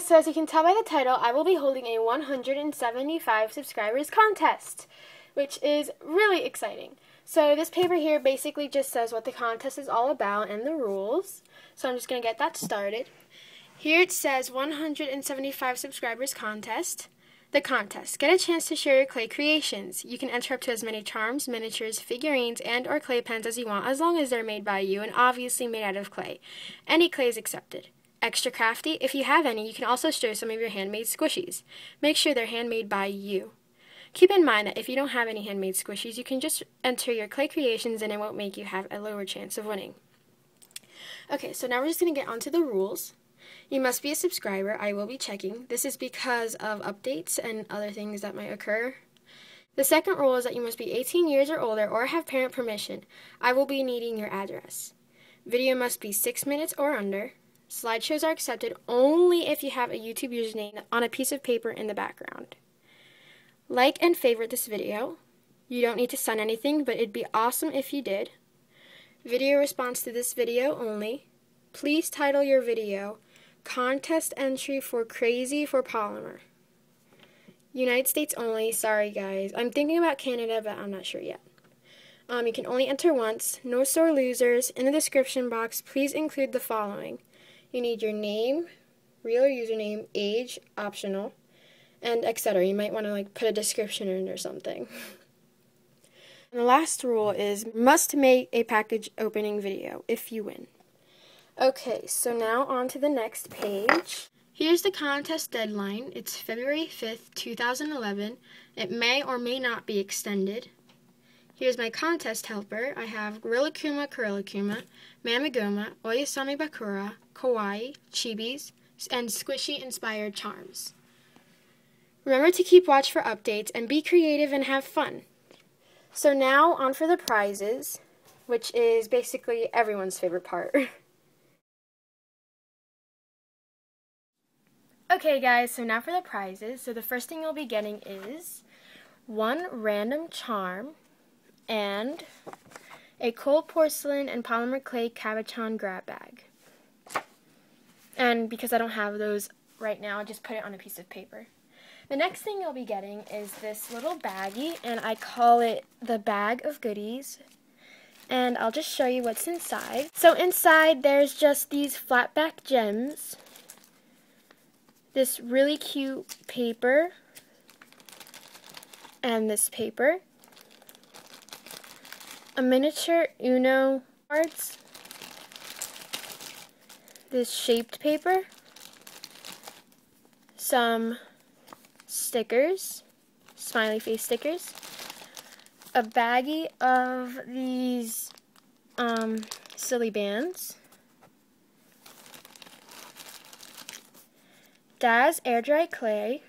guys, so as you can tell by the title, I will be holding a 175 subscribers contest, which is really exciting. So this paper here basically just says what the contest is all about and the rules. So I'm just going to get that started. Here it says 175 subscribers contest. The contest. Get a chance to share your clay creations. You can enter up to as many charms, miniatures, figurines, and or clay pens as you want, as long as they're made by you and obviously made out of clay. Any clay is accepted. Extra crafty, if you have any, you can also show some of your handmade squishies. Make sure they're handmade by you. Keep in mind that if you don't have any handmade squishies, you can just enter your clay creations and it won't make you have a lower chance of winning. Okay, so now we're just going to get onto the rules. You must be a subscriber. I will be checking. This is because of updates and other things that might occur. The second rule is that you must be 18 years or older or have parent permission. I will be needing your address. Video must be 6 minutes or under. Slideshows are accepted only if you have a YouTube username on a piece of paper in the background. Like and favorite this video. You don't need to sign anything, but it'd be awesome if you did. Video response to this video only. Please title your video Contest Entry for Crazy for Polymer. United States only. Sorry guys. I'm thinking about Canada, but I'm not sure yet. You can only enter once. No sore losers. In the description box, please include the following. You need your name, real username, age, optional, and etc. You might want to put a description in or something. And the last rule is must make a package opening video if you win. Okay, so now on to the next page. Here's the contest deadline. It's February 5th, 2011. It may or may not be extended. Here's my contest helper. I have Gorillakuma, Kurillakuma, Mamagoma, Oyasami Bakura, Kawaii, Chibis, and squishy-inspired charms. Remember to keep watch for updates and be creative and have fun. So now on for the prizes, which is basically everyone's favorite part. Okay guys, so now for the prizes. So the first thing you'll be getting is one random charm and a cold porcelain and polymer clay cabochon grab bag. And because I don't have those right now, I'll just put it on a piece of paper. The next thing you'll be getting is this little baggie, and I call it the bag of goodies. And I'll just show you what's inside. So inside there's just these flat back gems, this really cute paper, and this paper, a miniature Uno cards, this shaped paper, some stickers, smiley face stickers, a baggie of these silly bands, Daz air dry clay,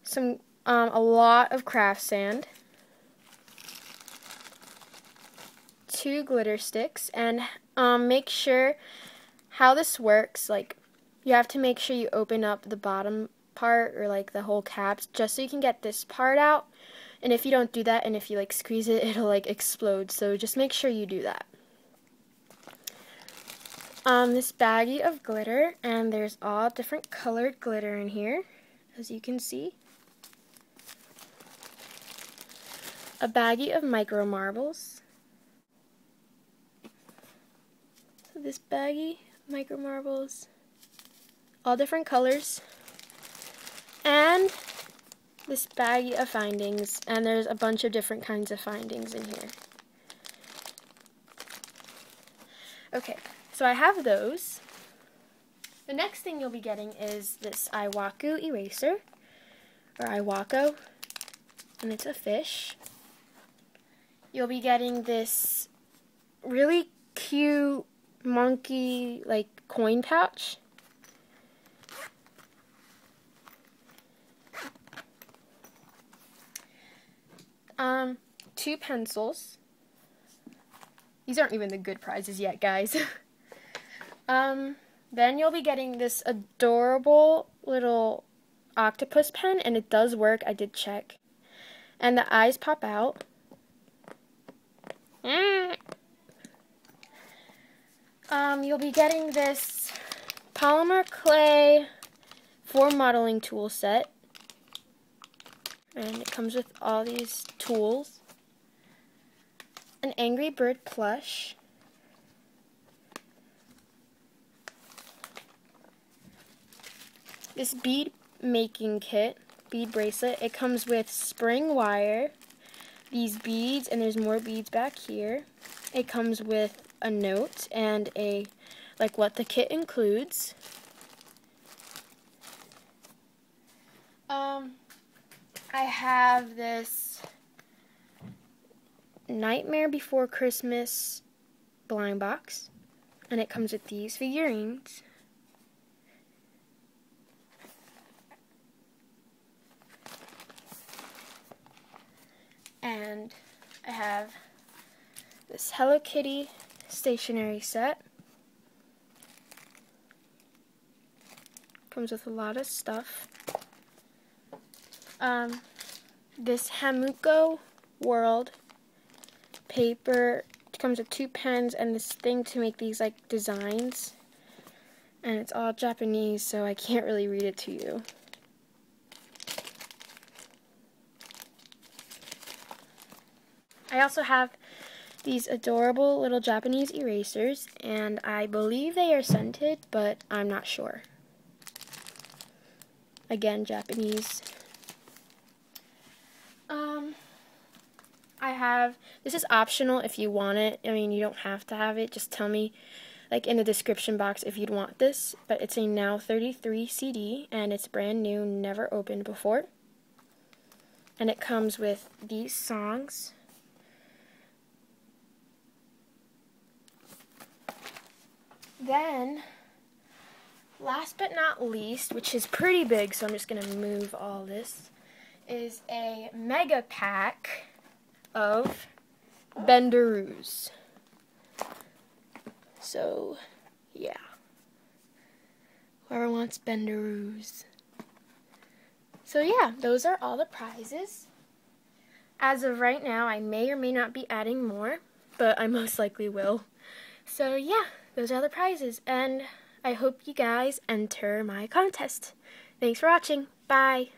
some a lot of craft sand, 2 glitter sticks, and make sure how this works, you have to make sure you open up the bottom part or the whole caps just so you can get this part out, and if you don't do that and if you squeeze it, it'll explode, so just make sure you do that. This baggie of glitter, and there's all different colored glitter in here, as you can see. A baggie of micro marbles. So this baggie, micro marbles, all different colors. And this baggie of findings, and there's a bunch of different kinds of findings in here. Okay. So I have those. The next thing you'll be getting is this Iwaku eraser, or Iwako, and it's a fish. You'll be getting this really cute monkey coin pouch. Two pencils. These aren't even the good prizes yet, guys. Then you'll be getting this adorable little octopus pen, and it does work, I did check. And the eyes pop out. You'll be getting this Polymer clay 4 modeling tool set. And it comes with all these tools. An Angry Bird plush. This bead making kit, bead bracelet. It comes with spring wire, these beads, and there's more beads back here. It comes with a note and what the kit includes. I have this Nightmare Before Christmas blind box, and it comes with these figurines. And I have this Hello Kitty stationery set. Comes with a lot of stuff. This Hamuko World paper. It comes with 2 pens and this thing to make these like designs. And it's all Japanese, so I can't really read it to you. I also have these adorable little Japanese erasers, and I believe they are scented, but I'm not sure. Again, Japanese. This is optional if you want it. I mean, you don't have to have it. Just tell me, like, in the description box if you'd want this. But it's a Now 33 CD, and it's brand new, never opened before. And it comes with these songs. Then, last but not least, which is pretty big, so I'm just going to move all this, is a mega pack of Benderoos. So, yeah. Whoever wants Benderoos. So yeah, those are all the prizes. As of right now, I may or may not be adding more, but I most likely will. So yeah, those are the prizes, and I hope you guys enter my contest. Thanks for watching. Bye.